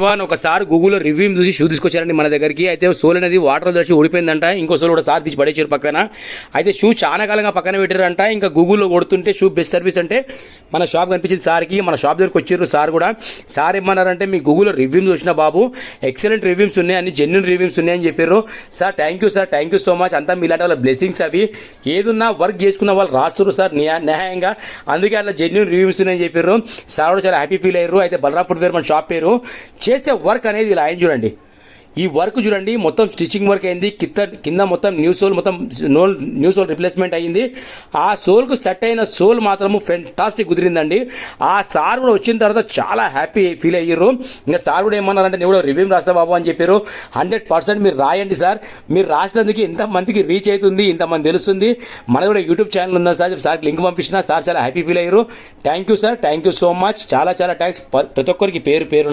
One ఒకసారి గూగుల్లో review చూసి షూ తీసుకొచ్చారండి మన దగ్గరికి. అయితే సోల్ అనేది వాటర్ తెచ్చి ఊడిపోయిందంట. ఇంకో సోల్ కూడా సార్ తీసి పడేసారు పక్కన. అయితే షూ చాలా కాలంగా పక్కన పెట్టారంట. ఇంకా గూగుల్లో కొడుతుంటే షూ బెస్ట్ సర్వీస్ అంటే మన షాప్ కనిపించింది సార్కి. మన షాప్ దగ్గరికి వచ్చారు సార్ కూడా. సార్ ఏమన్నారంటే మీ గూగుల్లో రివ్యూస్ చూసిన బాబు ఎక్సలెంట్ రివ్యూస్ ఉన్నాయి, అన్ని జెన్యున్ రివ్యూస్ ఉన్నాయని చెప్పారు. Sir thank you so much. అంతా మీలాంటి వాళ్ళ బ్లెస్సింగ్స్ అవి. ఏదున్నా వర్క్ చేసుకున్న వాళ్ళు రాస్తున్నారు సార్ న్యాయంగా, అందుకే అట్లా జెన్యున్ రివ్యూస్ ఉన్నాయని చెప్పారు. సార్ కూడా చాలా హ్యాపీ ఫీల్ అయ్యారు. అయితే బలరాం ఫుట్వేర్ మన షాప్ పేరు. చేసే వర్క్ అనేది ఇలా ఆయన చూడండి, ఈ వర్క్ చూడండి మొత్తం స్టిచ్చింగ్ వర్క్ అయింది. కింద మొత్తం న్యూ సోల్ రిప్లేస్మెంట్ అయ్యింది. ఆ సోల్కు సెట్ అయిన సోల్ మాత్రము ఫెంటాస్టిక్ కుదిరిందండి. ఆ సార్ కూడా వచ్చిన తర్వాత చాలా హ్యాపీ ఫీల్ అయ్యారు. ఇంకా సార్ కూడా ఏమన్నారంటే నేను కూడా రివ్యూ రాస్తా బాబు అని చెప్పారు. 100% మీరు రాయండి సార్, మీరు రాసినందుకు ఎంతమందికి రీచ్ అవుతుంది, ఇంతమంది తెలుస్తుంది. మనది కూడా యూట్యూబ్ ఛానల్ ఉందా సార్, సార్కి లింక్ పంపించిన. సార్ చాలా హ్యాపీ ఫీల్ అయ్యారు. Thank you sir, thank you so much. చాలా థ్యాంక్స్ ప్రతి ఒక్కరికి పేరు